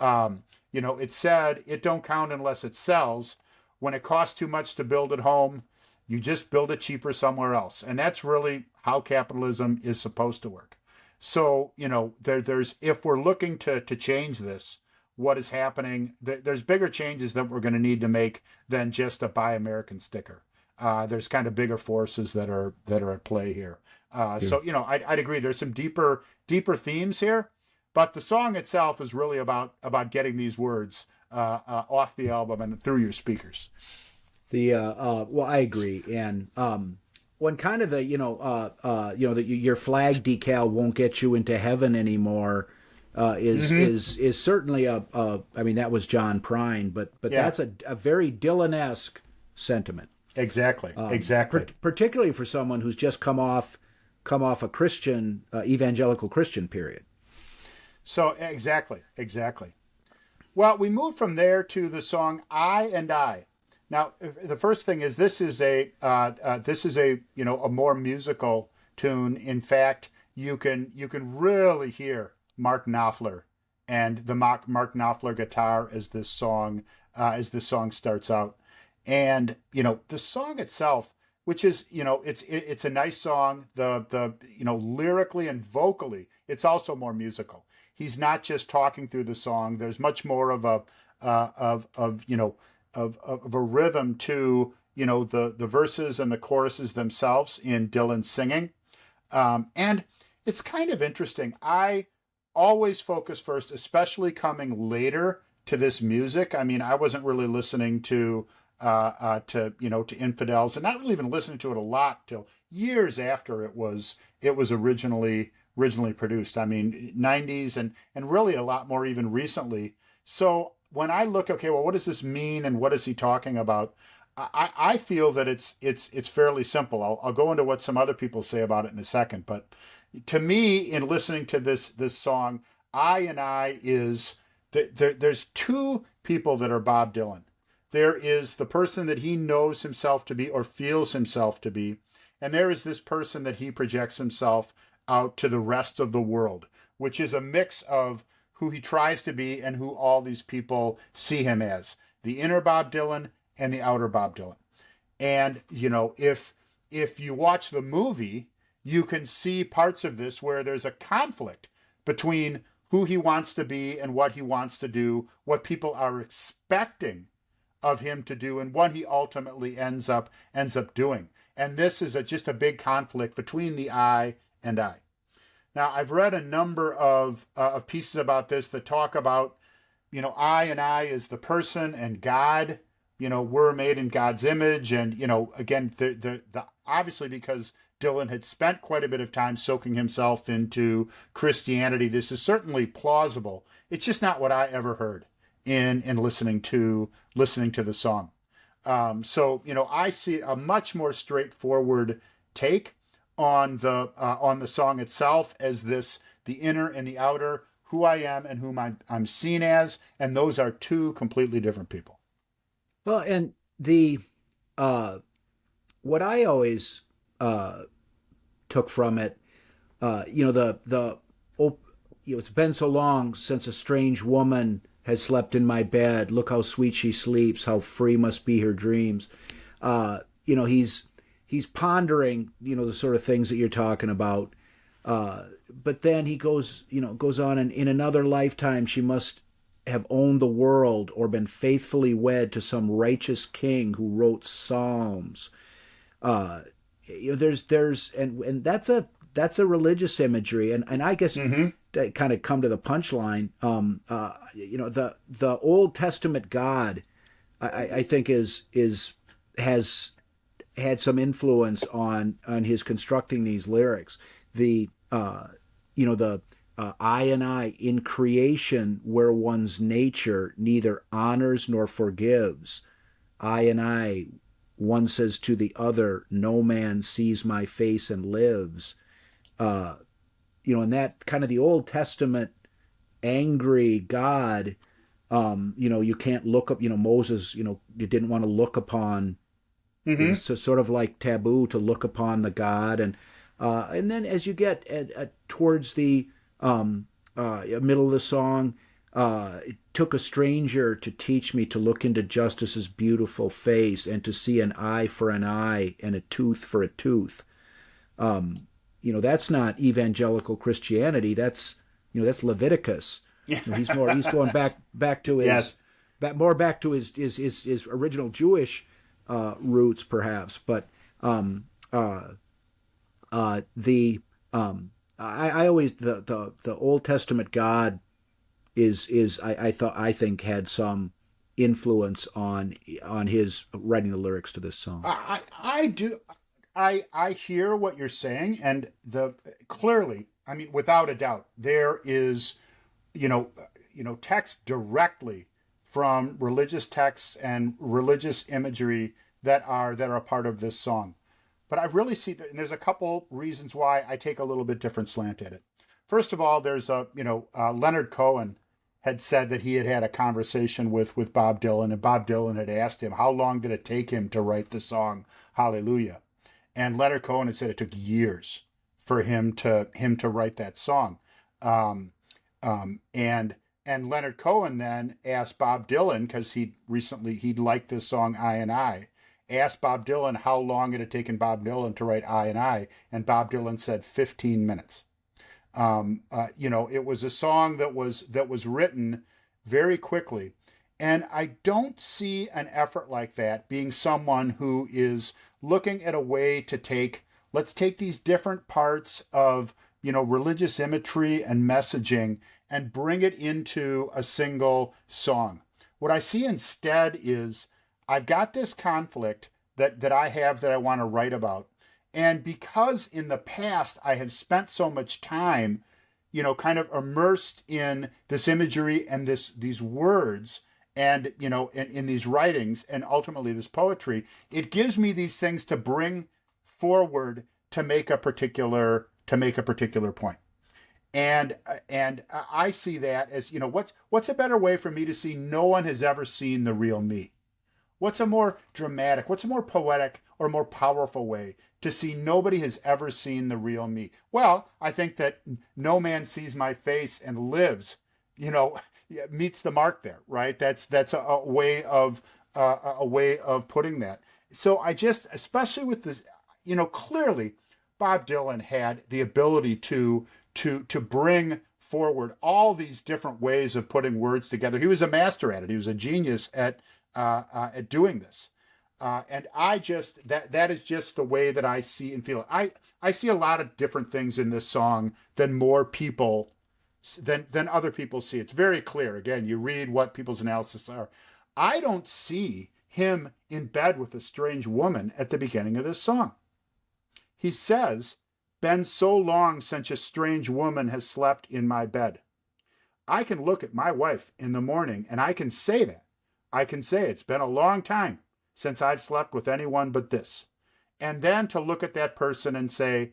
It said it don't count unless it sells. When it costs too much to build at home, you just build it cheaper somewhere else. And that's really how capitalism is supposed to work. So, there's if we're looking to change this, what is happening, there's bigger changes that we're going to need to make than just a Buy American sticker. There's kind of bigger forces that are at play here. So, I'd agree. There's some deeper themes here, but the song itself is really about getting these words off the album and through your speakers. Well, I agree, and when kind of your flag decal won't get you into heaven anymore is certainly I mean, that was John Prine, but Yeah. that's a very Dylan-esque sentiment. Exactly. Exactly. Particularly for someone who's just come off a Christian evangelical Christian period. So exactly. Well, we move from there to the song "I and I." Now, the first thing is this is a a more musical tune. In fact, you can really hear Mark Knopfler and the Mark Knopfler guitar as this song starts out. And the song itself, which is it's a nice song. The lyrically and vocally, it's also more musical. He's not just talking through the song. There's much more of a rhythm to the verses and the choruses themselves in Dylan's singing. And it's kind of interesting. I always focus first, especially coming later to this music. I mean, I wasn't really listening to Infidels, and not really even listening to it a lot till years after it was originally produced. I mean, 90s and really a lot more even recently. So when I look, okay, well, what does this mean, and what is he talking about? I feel that it's fairly simple. I'll go into what some other people say about it in a second, but to me, in listening to this song, I and I is there's two people that are Bob Dylan. There is the person that he knows himself to be or feels himself to be, and there is this person that he projects himself out to the rest of the world, which is a mix of who he tries to be and who all these people see him as, the inner Bob Dylan and the outer Bob Dylan. And, if you watch the movie, you can see parts of this where there's a conflict between who he wants to be and what he wants to do, what people are expecting of him to do, and what he ultimately ends up doing. And this is just a big conflict between the I and I. Now, I've read a number of pieces about this that talk about, I and I is the person, and God, we're made in God's image. And, again, the obviously, because Dylan had spent quite a bit of time soaking himself into Christianity, this is certainly plausible. It's just not what I ever heard in listening to the song. So I see a much more straightforward take on the song itself as the inner and the outer, who I am and whom I'm seen as, and those are two completely different people. Well, and the what I always took from it, it's been so long since a strange woman has slept in my bed. Look how sweet she sleeps. How free must be her dreams. He's pondering, the sort of things that you're talking about. But then he goes on, and in another lifetime she must have owned the world or been faithfully wed to some righteous king who wrote psalms. There's and that's a religious imagery, and I guess that kind of come to the punchline. The Old Testament God, I think has had some influence on his constructing these lyrics. The I and I in creation, where one's nature neither honors nor forgives. I and I, one says to the other, no man sees my face and lives. And that kind of the Old Testament angry God, you can't look up, Moses, you didn't want to look upon, so sort of like taboo to look upon the God. And then as you get towards the middle of the song, It took a stranger to teach me to look into justice's beautiful face and to see an eye for an eye and a tooth for a tooth. That's not evangelical Christianity. That's Leviticus. Yeah. He's going back to his Yes. back to his original Jewish roots, perhaps. But the I always the Old Testament God is I think had some influence on his writing the lyrics to this song. I do. I hear what you're saying, and the clearly, I mean, without a doubt, there is, text directly from religious texts and religious imagery that are a part of this song. But I really see that, and there's a couple reasons why I take a little bit different slant at it. First of all, there's Leonard Cohen had said that he had had a conversation with Bob Dylan, and Bob Dylan had asked him how long did it take him to write the song Hallelujah, and Leonard Cohen had said it took years for him to write that song, and Leonard Cohen then asked Bob Dylan, because he'd liked this song I and I, asked Bob Dylan how long it had taken Bob Dylan to write I, and Bob Dylan said 15 minutes. It was a song that was written very quickly, and I don't see an effort like that being someone who is looking at a way to let's take these different parts of religious imagery and messaging and bring it into a single song. What I see instead is I've got this conflict that I have that I want to write about. And because in the past I have spent so much time, kind of immersed in this imagery and these words and, in these writings and ultimately this poetry, it gives me these things to bring forward to make a particular point. And I see that as, what's a better way for me to see no one has ever seen the real me? What's a more dramatic, what's a more poetic or more powerful way to see nobody has ever seen the real me? Well, I think that no man sees my face and lives, meets the mark there, right? That's a way of putting that. So I just, especially with this, clearly Bob Dylan had the ability to bring forward all these different ways of putting words together. He was a master at it. He was a genius at doing this. And I just, that is just the way that I see and feel. I see a lot of different things in this song than other people see. It's very clear. Again, you read what people's analysis are. I don't see him in bed with a strange woman at the beginning of this song. He says, "Been so long since a strange woman has slept in my bed. I can look at my wife in the morning and I can say that. I can say it's been a long time since I've slept with anyone but this." And then to look at that person and say,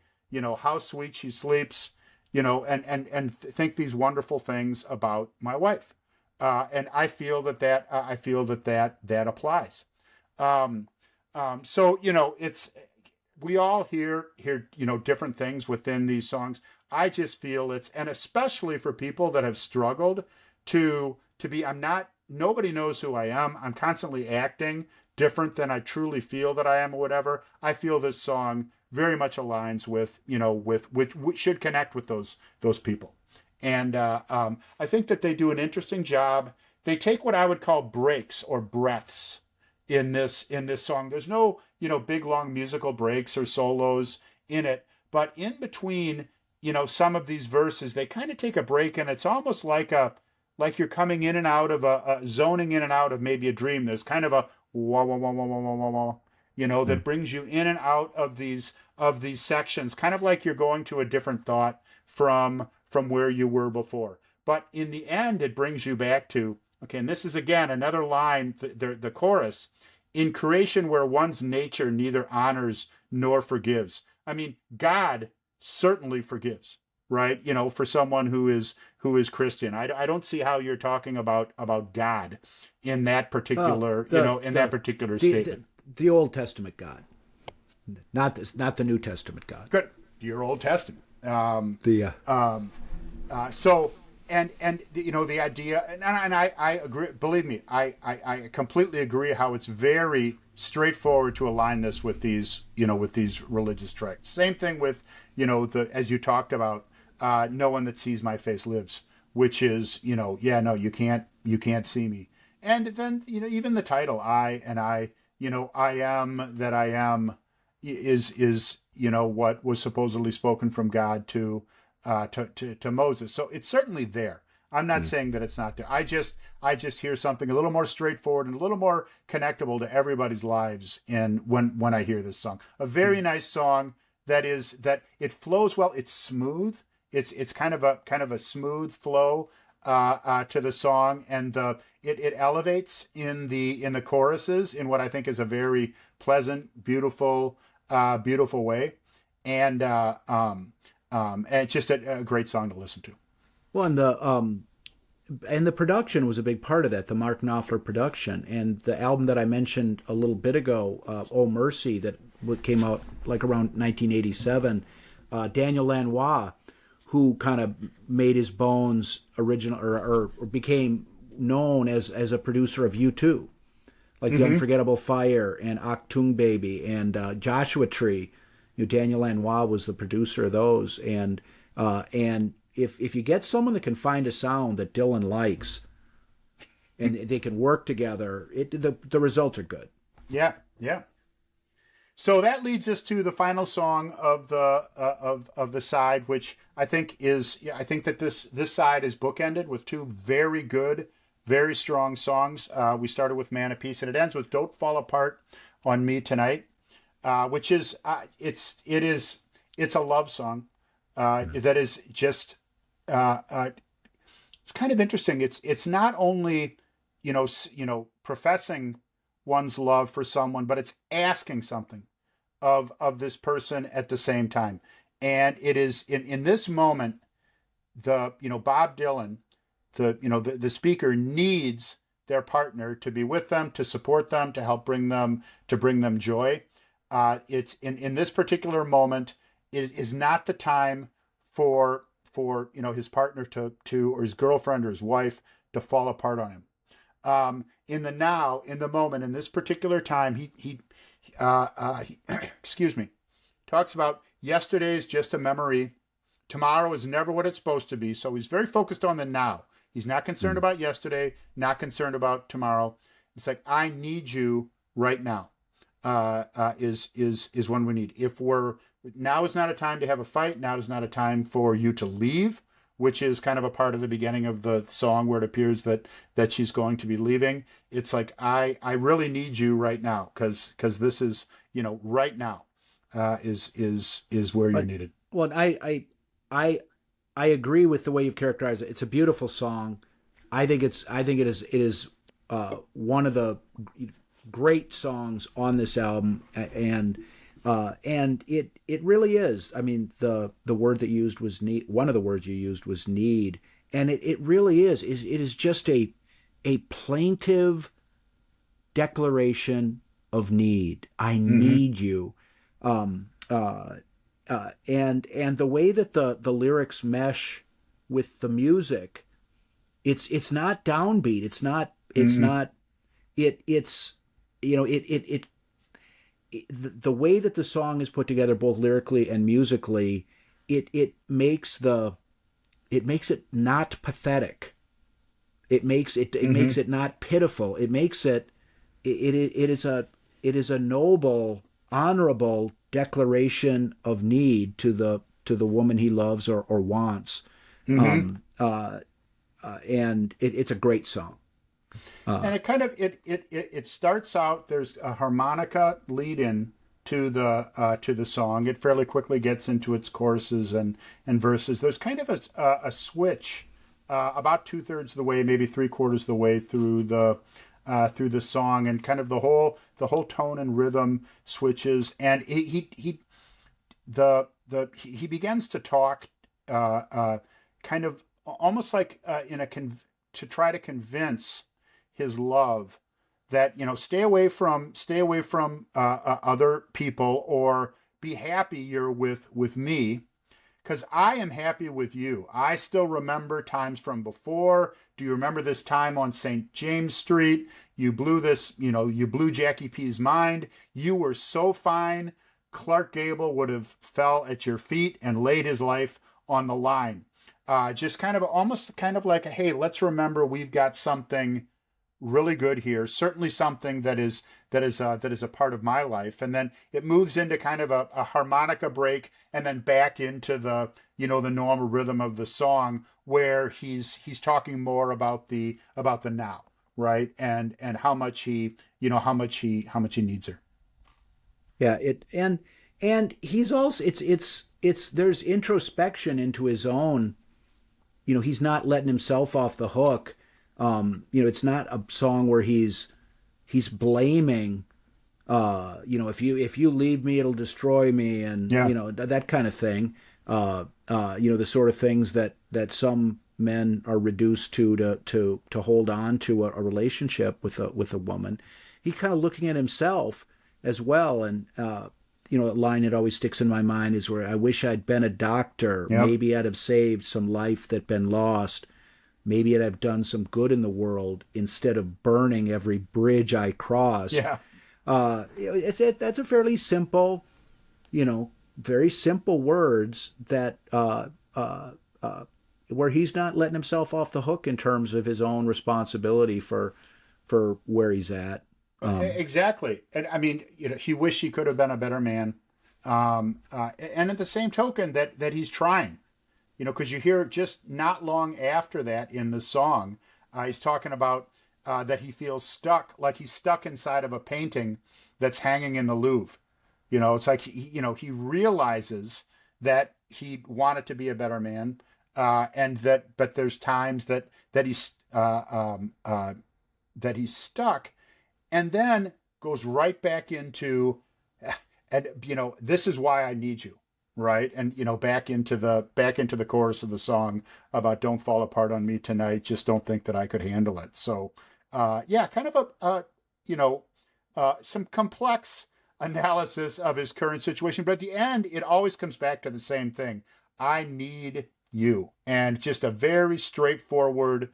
how sweet she sleeps, and think these wonderful things about my wife. And I feel that applies. So, it's, we all hear, different things within these songs. I just feel and especially for people that have struggled to be, nobody knows who I am. I'm constantly acting different than I truly feel that I am or whatever. I feel this song very much aligns with which should connect with those people. And I think that they do an interesting job. They take what I would call breaks or breaths in this song. There's no, big long musical breaks or solos in it, but in between, some of these verses, they kind of take a break, and it's almost like you're coming in and out of zoning in and out of maybe a dream. There's kind of a wah wah wah wah wah wah wah wah, that brings you in and out of these sections, kind of like you're going to a different thought from where you were before. But in the end, it brings you back to, okay, and this is again another line, the chorus, "In creation where one's nature neither honors nor forgives." I mean, God certainly forgives, right? For someone who is Christian. I don't see how you're talking about God in that particular, that particular statement. The Old Testament God, not the New Testament God. Good, your Old Testament. The So, and you know, the idea, and I agree. Believe me, I completely agree. How it's very straightforward to align this with these, you know, with these religious tracts. Same thing with, you know, the, as you talked about, no one that sees my face lives, which is, you know, yeah, no, you can't see me. And then, you know, even the title, I, you know, I am that I am, is you know, what was supposedly spoken from God to Moses. So it's certainly there. I'm not saying that it's not there. I just hear something a little more straightforward and a little more connectable to everybody's lives in when I hear this song. A very nice song that it flows well. It's smooth. It's kind of a smooth flow to the song, and it elevates in the choruses in what I think is a very pleasant, beautiful way, and and it's just a great song to listen to. Well, and the production was a big part of that, the Mark Knopfler production, and the album that I mentioned a little bit ago, "Oh Mercy," that came out like around 1987. Daniel Lanois, who kind of made his bones original or became known as a producer of U2, like The Unforgettable Fire and Achtung Baby and Joshua Tree. You know, Daniel Lanois was the producer of those, and if you get someone that can find a sound that Dylan likes, and they can work together, the results are good. Yeah, yeah. So that leads us to the final song of the side, which I think is, yeah, I think that this side is bookended with two very good, very strong songs. We started with "Man of Peace," and it ends with "Don't Fall Apart on Me Tonight," which is it's a love song that is just it's kind of interesting. It's not only professing one's love for someone, but it's asking something of this person at the same time. And it is in this moment, Bob Dylan, the speaker, needs their partner to be with them, to support them, to help bring them joy. It's in this particular moment, it is not the time for his partner to or his girlfriend or his wife to fall apart on him. In the now, in the moment, in this particular time, he excuse me, talks about yesterday's just a memory. Tomorrow is never what it's supposed to be. So he's very focused on the now. He's not concerned about yesterday, not concerned about tomorrow. It's like, I need you right now. Is when we need. Now is not a time to have a fight. Now is not a time for you to leave, which is kind of a part of the beginning of the song where it appears that she's going to be leaving. It's like, I really need you right now, because this is, right now is where you're needed. Well, I agree with the way you've characterized it. It's a beautiful song. I think it is one of the great songs on this album, and it really is. I mean, the word that you used was need. One of the words you used was need, and it really is. It is just a plaintive declaration of need. I need you, and the way that the lyrics mesh with the music, it's not downbeat. It's not. It's the way that the song is put together, both lyrically and musically, it makes it not pathetic. It makes it not pitiful. It makes it is a noble, honorable declaration of need to the woman he loves or wants, and it's a great song. And it kind of it starts out. There's a harmonica lead in to the song. It fairly quickly gets into its choruses and verses. There's kind of a switch about 2/3 of the way, maybe 3/4 of the way through the song, and kind of the whole tone and rhythm switches, and he begins to talk kind of almost like to try to convince his love that stay away from other people, or be happy you're with me, because I am happy with you. I still remember times from before. Do you remember this time on St. James Street? You blew this, you blew Jackie P's mind. You were so fine. Clark Gable would have fell at your feet and laid his life on the line. Just kind of almost kind of like, hey, let's remember we've got something really good here. Certainly something that is a part of my life. And then it moves into kind of a harmonica break, and then back into the normal rhythm of the song, where he's talking more about the now, right? And how much he needs her. Yeah, and he's also it's there's introspection into his own. He's not letting himself off the hook. It's not a song where he's blaming. If you leave me, it'll destroy me, and Yeah. that kind of thing. The sort of things that some men are reduced to hold on to a relationship with a woman. He's kind of looking at himself as well, and a line that always sticks in my mind is where, I wish I'd been a doctor. Yep. Maybe I'd have saved some life that'd been lost. Maybe I'd have done some good in the world instead of burning every bridge I cross. Yeah. That's a fairly simple, very simple words that where he's not letting himself off the hook in terms of his own responsibility for where he's at. Exactly. And I mean, he wished he could have been a better man. And at the same token that he's trying, because you hear just not long after that in the song, he's talking about that he feels stuck, like he's stuck inside of a painting that's hanging in the Louvre. It's like, he realizes that he wanted to be a better man, but there's times that he's stuck, and then goes right back into, and this is why I need you, right? And back into the chorus of the song about, don't fall apart on me tonight, just don't think that I could handle it. So kind of some complex analysis of his current situation, but at the end it always comes back to the same thing: I need you. And just a very straightforward,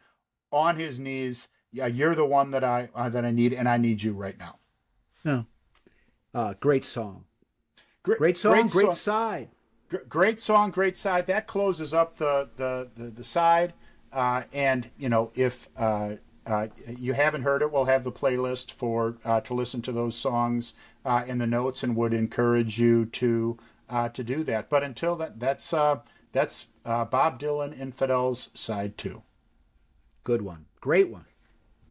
on his knees, yeah, you're the one that I need, and I need you right now. No. Great song. Great song, great song. side. Great song, great side. That closes up the side. And if you haven't heard it, we'll have the playlist for to listen to those songs in the notes, and would encourage you to do that. But until that's Bob Dylan, Infidels, side 2. Good one. Great one.